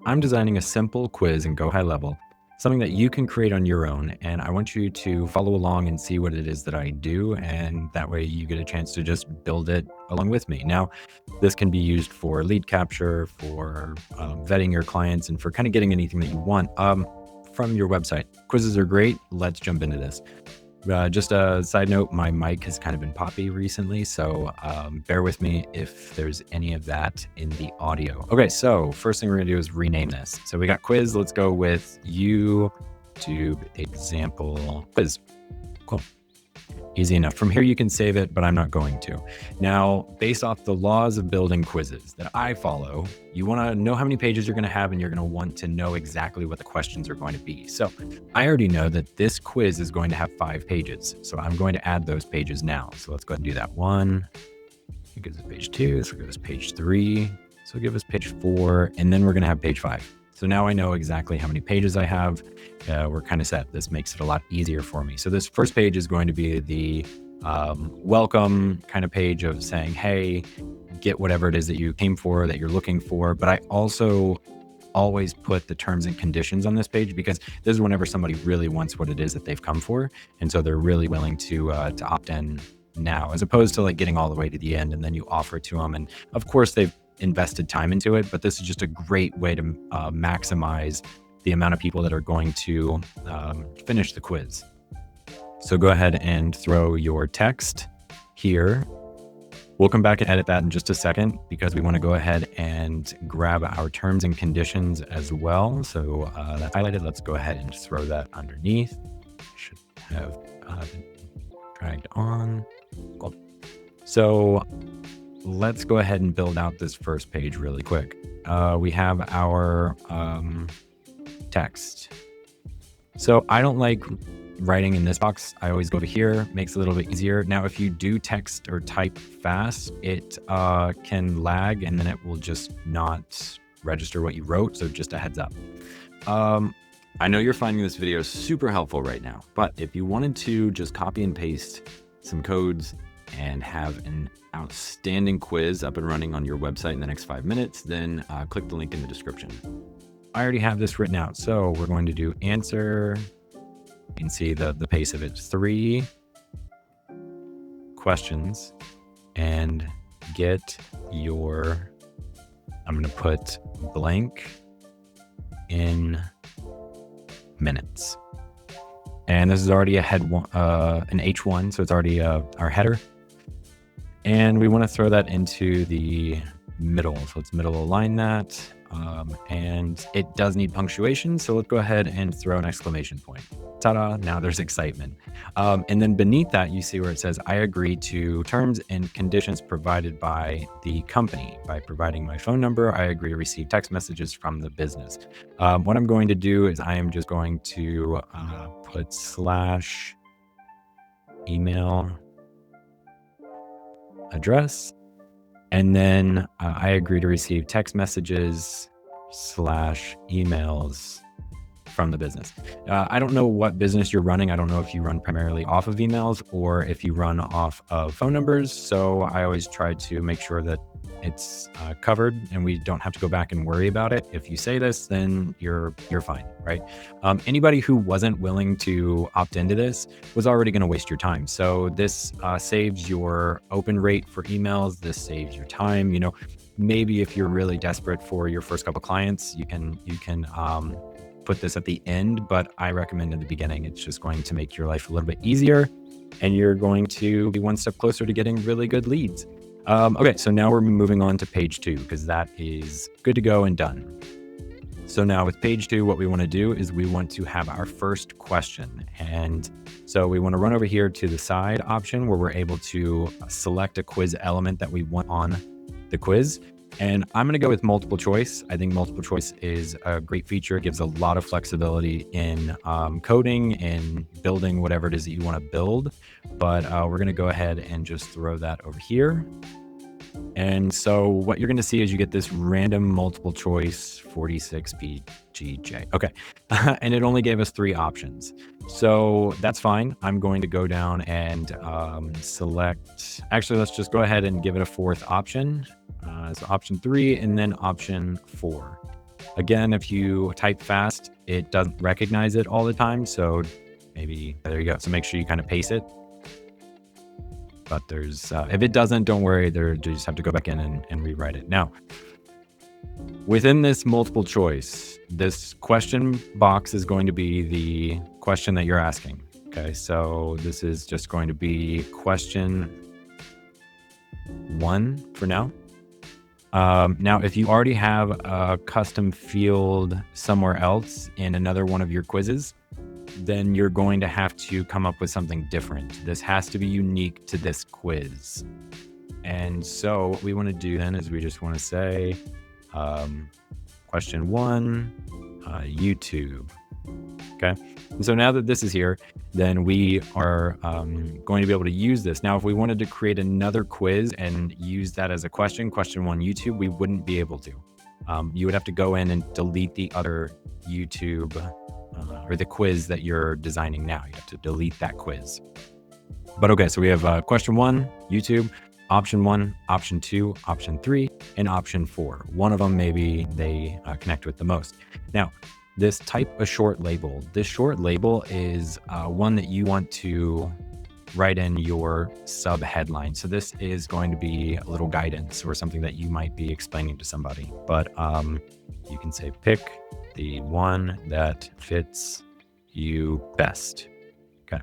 I'm designing a simple quiz in GoHighLevel, something that you can create on your own. And I want you to follow along and see what it is that I do. And that way you get a chance to just build it along with me. Now, this can be used for lead capture, for vetting your clients, and for kind of getting anything that you want from your website. Quizzes are great. Let's jump into this. Just a side note, my mic has kind of been poppy recently, so bear with me if there's any of that in the audio. Okay, so first thing we're gonna do is rename this. So we got quiz, let's go with YouTube example quiz. Cool. Easy enough. From here, you can save it, but I'm not going to. Now, based off the laws of building quizzes that I follow, you want to know how many pages you're going to have, and you're going to want to know exactly what the questions are going to be. So I already know that this quiz is going to have 5 pages. So I'm going to add those pages now. So let's go ahead and do that. 1, it gives us page 2. So we'll give us page 3. So we'll give us page 4, and then we're going to have page 5. So now I know exactly how many pages I have. We're kind of set. This makes it a lot easier for me. So this first page is going to be the welcome kind of page of saying, hey, get whatever it is that you came for, that you're looking for. But I also always put the terms and conditions on this page, because this is whenever somebody really wants what it is that they've come for. And so they're really willing to opt in now, as opposed to like getting all the way to the end and then you offer it to them. And of course, they've invested time into it, but this is just a great way to maximize the amount of people that are going to finish the quiz. So go ahead and throw your text here. We'll come back and edit that in just a second, because we want to go ahead and grab our terms and conditions as well. So that's highlighted. Let's go ahead and throw that underneath. Should have dragged on. Cool. So let's go ahead and build out this first page really quick. We have our text. So I don't like writing in this box. I always go to here, makes it a little bit easier. Now, if you do text or type fast, it can lag and then it will just not register what you wrote. So just a heads up. I know you're finding this video super helpful right now, but if you wanted to just copy and paste some codes and have an outstanding quiz up and running on your website in the next 5 minutes, then click the link in the description. I already have this written out. So we're going to do answer. You can see the pace of it. 3 questions and get your, I'm going to put blank in minutes. And this is already a head one, an H1. So it's already our header. And we want to throw that into the middle. So let's middle align that. And it does need punctuation. So let's go ahead and throw an exclamation point. Ta-da, now there's excitement. And then beneath that, you see where it says, I agree to terms and conditions provided by the company. By providing my phone number, I agree to receive text messages from the business. What I'm going to do is I am just going to put /email address, and then I agree to receive text messages /emails from the business. I don't know what business you're running. I don't know if you run primarily off of emails or if you run off of phone numbers. So I always try to make sure that it's covered and we don't have to go back and worry about it. If you say this, then you're fine, right? Anybody who wasn't willing to opt into this was already going to waste your time. So this saves your open rate for emails. This saves your time. You know, maybe if you're really desperate for your first couple clients, you can put this at the end, but I recommend in the beginning. It's just going to make your life a little bit easier, and you're going to be one step closer to getting really good leads. Okay, so now we're moving on to page 2, because that is good to go and done. So now with page 2, what we want to do is we want to have our first question. And so we want to run over here to the side option where we're able to select a quiz element that we want on the quiz. And I'm going to go with multiple choice. I think multiple choice is a great feature. It gives a lot of flexibility in coding and building whatever it is that you want to build. But we're going to go ahead and just throw that over here. And so what you're going to see is you get this random multiple choice 46PGJ. Okay. And it only gave us 3 options. So that's fine. I'm going to go down and select, actually, let's just go ahead and give it a 4th option. So option 3 and then option 4. Again, if you type fast, it doesn't recognize it all the time. So maybe, there you go. So make sure you kind of pace it. But there's, if it doesn't, don't worry, you just have to go back in and rewrite it. Now, within this multiple choice, this question box is going to be the question that you're asking. Okay, so this is just going to be question 1 for now. Now, if you already have a custom field somewhere else in another one of your quizzes, then you're going to have to come up with something different. This has to be unique to this quiz. And so what we want to do then is we just want to say, question 1, YouTube. Okay. And so now that this is here, then we are going to be able to use this. Now, if we wanted to create another quiz and use that as a question 1 YouTube, we wouldn't be able to. You would have to go in and delete the other YouTube or the quiz that you're designing now. You have to delete that quiz. But okay, so we have question 1, YouTube, option 1, option 2, option 3, and option 4. One of them, maybe they connect with the most. Now, this type a short label. This short label is one that you want to write in your sub headline. So this is going to be a little guidance or something that you might be explaining to somebody. But you can say pick the one that fits you best. Okay.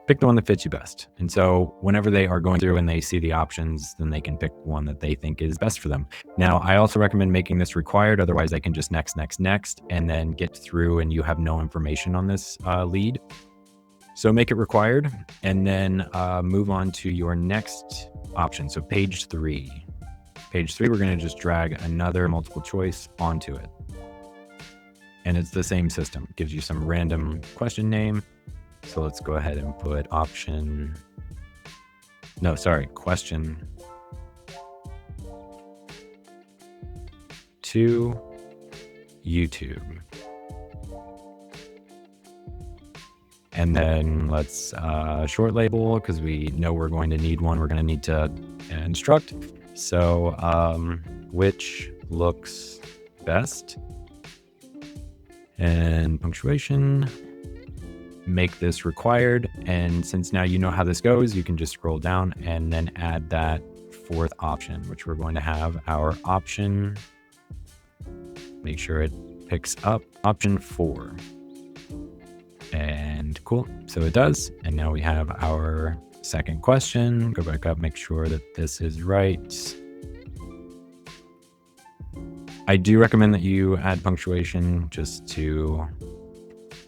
Pick the one that fits you best. And so whenever they are going through and they see the options, then they can pick one that they think is best for them. Now, I also recommend making this required. Otherwise, they can just next, and then get through and you have no information on this lead. So make it required and then move on to your next option. So page 3. Page 3, we're going to just drag another multiple choice onto it. And it's the same system. It gives you some random question name. So let's go ahead and put question 2, YouTube. And then let's short label, because we know we're going to need one. We're going to need to instruct. So which looks best? And punctuation, make this required. And since now you know how this goes, you can just scroll down and then add that 4th option, which we're going to have our option. Make sure it picks up option 4. And cool, so it does. And now we have our second question. Go back up, make sure that this is right. I do recommend that you add punctuation just to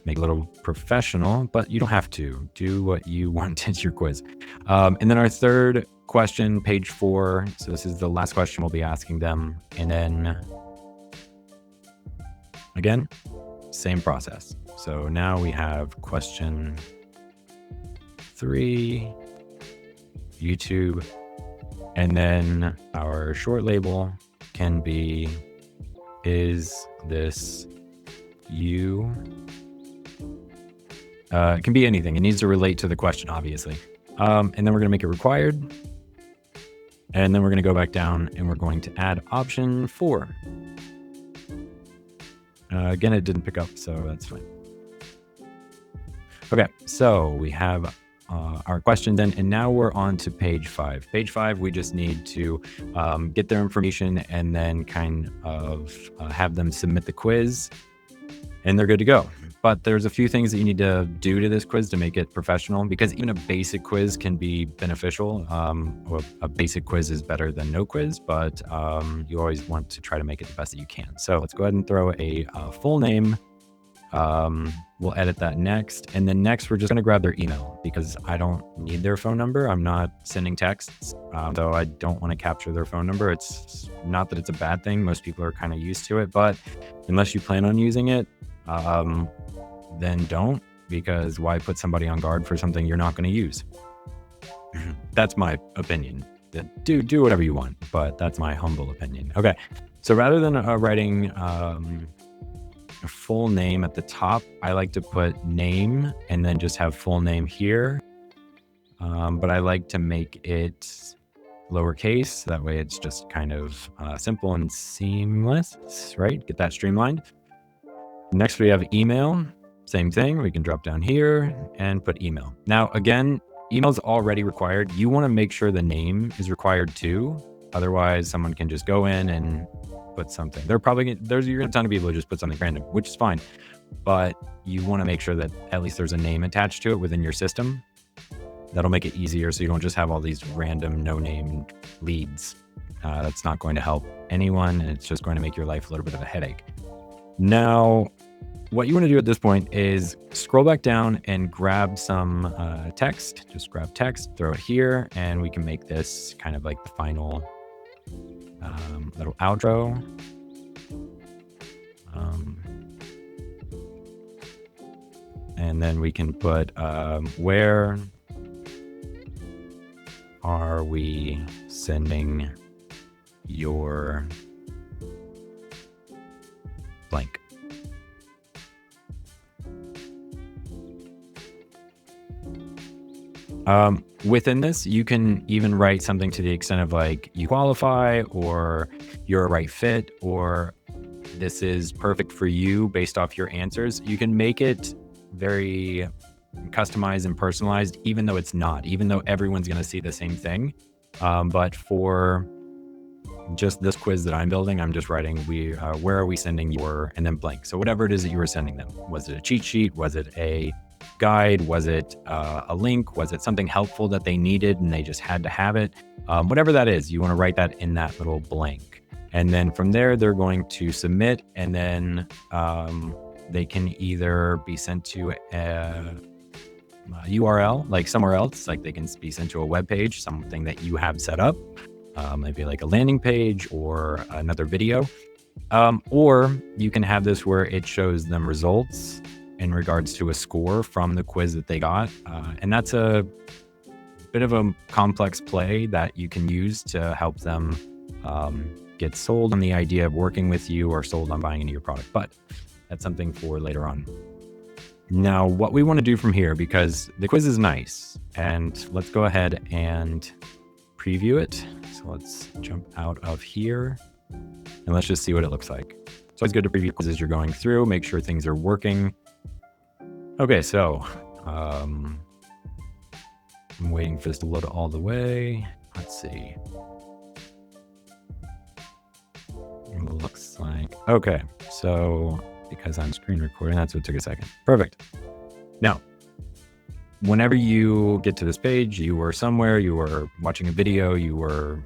make it a little professional, but you don't have to. Do what you want as your quiz. And then our third question, page 4. So this is the last question we'll be asking them. And then again, same process. So now we have question 3, YouTube, and then our short label can be, is this you? It can be anything. It needs to relate to the question, obviously. And then we're going to make it required. And then we're going to go back down and we're going to add option 4. Again, it didn't pick up, so that's fine. Okay, so we have our question then, and now we're on to page 5. Page 5, we just need to get their information and then kind of have them submit the quiz, and they're good to go. But there's a few things that you need to do to this quiz to make it professional, because even a basic quiz can be beneficial. Or a basic quiz is better than no quiz, but you always want to try to make it the best that you can. So let's go ahead and throw a full name. We'll edit that next. And then next, we're just going to grab their email, because I don't need their phone number. I'm not sending texts, though I don't want to capture their phone number. It's not that it's a bad thing. Most people are kind of used to it, but unless you plan on using it, then don't, because why put somebody on guard for something you're not going to use? That's my opinion. Do whatever you want, but that's my humble opinion. Okay, so rather than writing a full name at the top, I like to put name and then just have full name here. But I like to make it lowercase. That way it's just kind of simple and seamless, right? Get that streamlined. Next, we have email. Same thing. We can drop down here and put email. Now, again, email is already required. You want to make sure the name is required too. Otherwise, someone can just go in and put something. You're going to have a ton of people who just put something random, which is fine. But you want to make sure that at least there's a name attached to it within your system. That'll make it easier so you don't just have all these random no-name leads. That's not going to help anyone, and it's just going to make your life a little bit of a headache. Now, what you want to do at this point is scroll back down and grab some text. Just grab text, throw it here, and we can make this kind of like the final little outro. And then we can put where are we sending your blank? Within this, you can even write something to the extent of like, you qualify, or you're a right fit, or this is perfect for you based off your answers. You can make it very customized and personalized, even though it's not, even though everyone's going to see the same thing. But for just this quiz that I'm building, I'm just writing, where are we sending your, and then blank. So whatever it is that you were sending them, was it a cheat sheet? Was it a guide? Was it a link? Was it something helpful that they needed and they just had to have it? Whatever that is, you want to write that in that little blank. And then from there, they're going to submit, and then they can either be sent to a URL, like somewhere else, like they can be sent to a web page, something that you have set up, maybe like a landing page or another video. Or you can have this where it shows them results in regards to a score from the quiz that they got. And that's a bit of a complex play that you can use to help them get sold on the idea of working with you, or sold on buying into your product. But that's something for later on. Now, what we want to do from here, because the quiz is nice, and let's go ahead and preview it. So let's jump out of here and let's just see what it looks like. So it's good to preview quizzes you're going through, make sure things are working. Okay, so I'm waiting for this to load all the way. Let's see. It looks like, okay, so because I'm screen recording, that's what took a second. Perfect. Now, whenever you get to this page, you were somewhere, you were watching a video, you were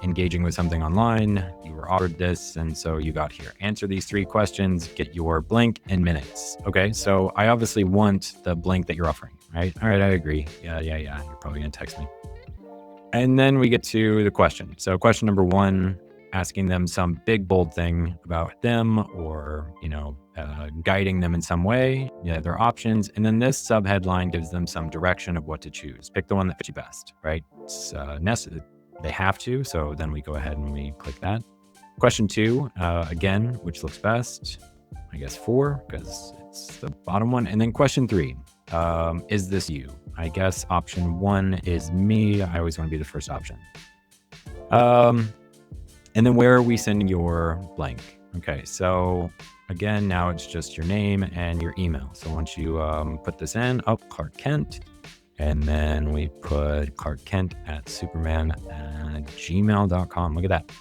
engaging with something online, you were offered this, and so you got here. Answer these 3 questions, get your blank in minutes. Okay, so I obviously want the blank that you're offering, right? All right, I agree. Yeah. You're probably gonna text me. And then we get to the question. So question number 1, asking them some big bold thing about them, or, guiding them in some way, their options. And then this subheadline gives them some direction of what to choose. Pick the one that fits you best, right? It's necessary. They have to. So then we go ahead and we click that. Question 2, again, which looks best? I guess 4, because it's the bottom one. And then question 3, is this you? I guess option 1 is me. I always want to be the first option. And then where are we sending your blank? Okay, so again, now it's just your name and your email. So once you put this in, Clark Kent, and then we put Clark Kent at superman@gmail.com. Look at that.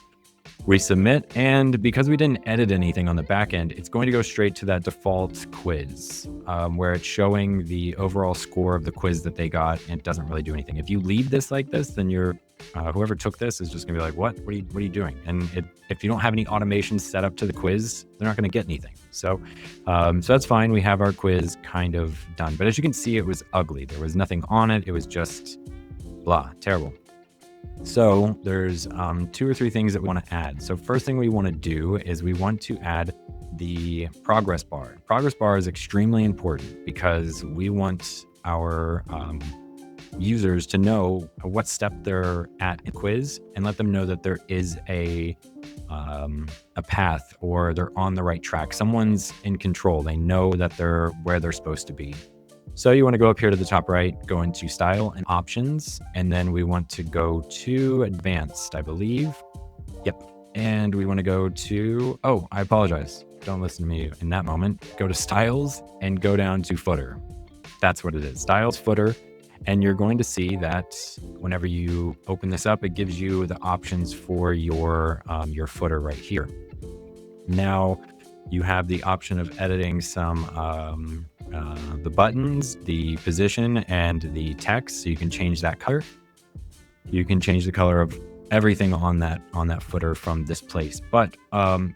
We submit, and because we didn't edit anything on the back end, it's going to go straight to that default quiz where it's showing the overall score of the quiz that they got, and it doesn't really do anything. If you leave this like this, then whoever took this is just gonna be like, what are you doing? And if you don't have any automation set up to the quiz, they're not gonna get anything. So that's fine. We have our quiz kind of done, but as you can see, it was ugly. There was nothing on it. It was just blah, terrible. So there's 2 or 3 things that we want to add. So first thing we want to do is we want to add the progress bar. Progress bar is extremely important because we want our users to know what step they're at in quiz, and let them know that there is a path, or they're on the right track. Someone's in control. They know that they're where they're supposed to be. So you want to go up here to the top right, go into style and options, and then we want to go to advanced, I believe. Yep. And we want to go to, oh, I apologize. Don't listen to me in that moment. Go to styles and go down to footer. That's what it is, styles, footer. And you're going to see that whenever you open this up, it gives you the options for your footer right here. Now you have the option of editing some the buttons, the position, and the text. So you can change that color. You can change the color of everything on that footer from this place, but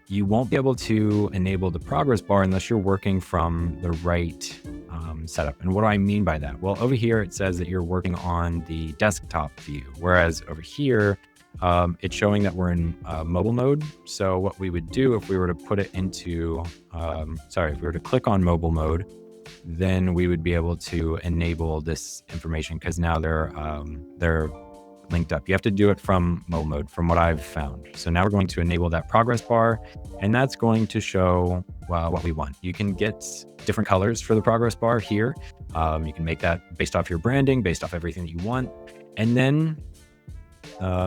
you won't be able to enable the progress bar unless you're working from the right setup. And what do I mean by that? Well, over here it says that you're working on the desktop view, whereas over here it's showing that we're in mobile mode. So what we would do if we were to put it into if we were to click on mobile mode, then we would be able to enable this information, because now they're linked up. You have to do it from mobile mode from what I've found. So now we're going to enable that progress bar, and that's going to show what we want. You can get different colors for the progress bar here. You can make that based off your branding, based off everything that you want. And then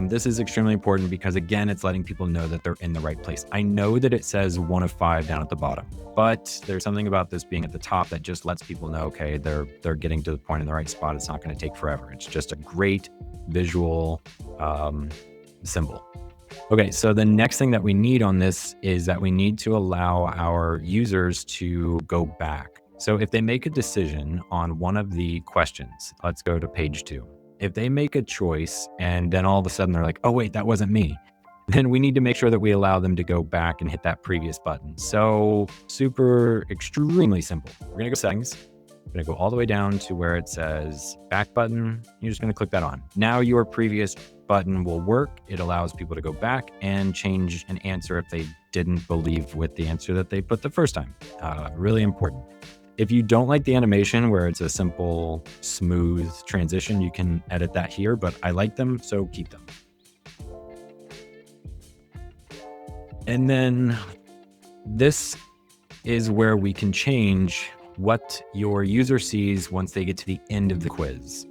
this is extremely important because, again, it's letting people know that they're in the right place. I know that it says 1 of 5 down at the bottom, but there's something about this being at the top that just lets people know, okay, they're getting to the point in the right spot. It's not going to take forever. It's just a great visual symbol. Okay, so the next thing that we need on this is that we need to allow our users to go back. So if they make a decision on one of the questions, let's go to page 2. If they make a choice and then all of a sudden they're like, oh wait, that wasn't me, then we need to make sure that we allow them to go back and hit that previous button. So extremely simple. We're gonna go settings. We're gonna go all the way down to where it says back button. You're just gonna click that on. Now your previous button will work. It allows people to go back and change an answer if they didn't believe with the answer that they put the first time. Really important. If you don't like the animation where it's a simple, smooth transition, you can edit that here, but I like them, so keep them. And then this is where we can change what your user sees once they get to the end of the quiz.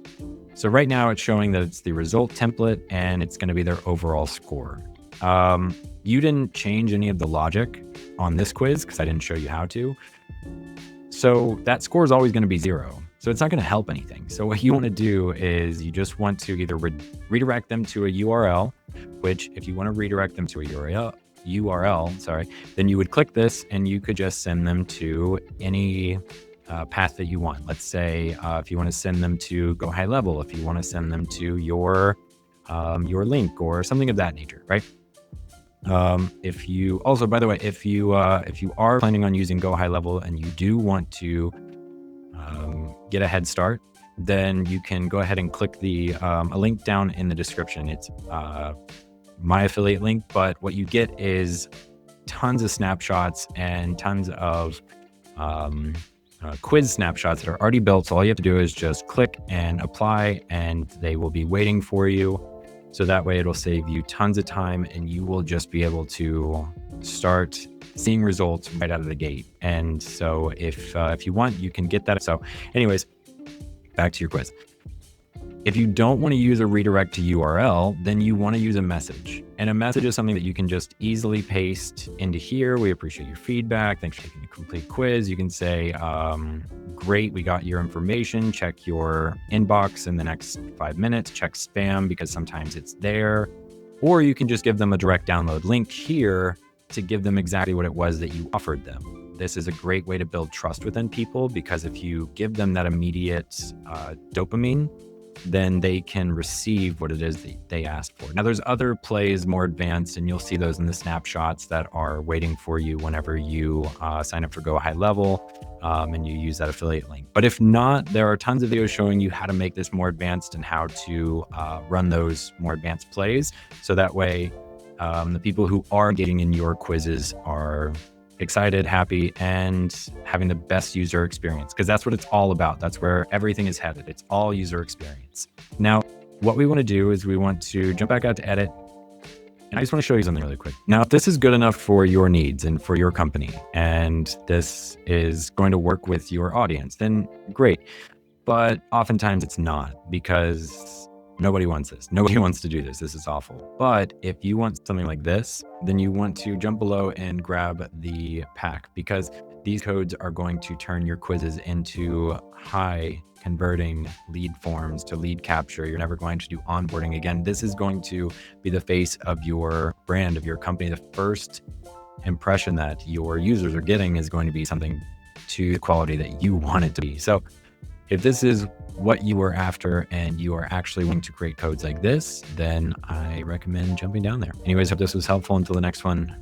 So right now it's showing that it's the result template and it's going to be their overall score. You didn't change any of the logic on this quiz because I didn't show you how to. So that score is always going to be 0. So it's not going to help anything. So what you want to do is you just want to either redirect them to a URL, which if you want to redirect them to a URL, then you would click this and you could just send them to any path that you want. Let's say if you want to send them to GoHighLevel, if you want to send them to your link or something of that nature, right? If you also, by the way, if you are planning on using GoHighLevel and you do want to get a head start, then you can go ahead and click the a link down in the description. It's my affiliate link, but what you get is tons of snapshots and tons of quiz snapshots that are already built. So all you have to do is just click and apply, and they will be waiting for you. So that way it'll save you tons of time and you will just be able to start seeing results right out of the gate. And so if you want, you can get that. So anyways, back to your quiz. If you don't want to use a redirect to URL, then you want to use a message. And a message is something that you can just easily paste into here. We appreciate your feedback. Thanks for taking a complete quiz. You can say, great, we got your information. Check your inbox in the next 5 minutes. Check spam because sometimes it's there. Or you can just give them a direct download link here to give them exactly what it was that you offered them. This is a great way to build trust within people, because if you give them that immediate dopamine, then they can receive what it is that they asked for. Now there's other plays more advanced, and you'll see those in the snapshots that are waiting for you whenever you sign up for GoHighLevel and you use that affiliate link. But if not, there are tons of videos showing you how to make this more advanced and how to run those more advanced plays. So that way the people who are getting in your quizzes are excited, happy, and having the best user experience, because that's what it's all about. That's where everything is headed. It's all user experience. Now, what we want to do is we want to jump back out to edit. And I just want to show you something really quick. Now, if this is good enough for your needs and for your company, and this is going to work with your audience, then great. but oftentimes it's not, because nobody wants this. Nobody wants to do this. This is awful. But if you want something like this, then you want to jump below and grab the pack, because these codes are going to turn your quizzes into high converting lead forms to lead capture. You're never going to do onboarding again. This is going to be the face of your brand, of your company. The first impression that your users are getting is going to be something to the quality that you want it to be. So if this is what you were after and you are actually wanting to create codes like this, then I recommend jumping down there. Anyways, hope this was helpful. Until the next one,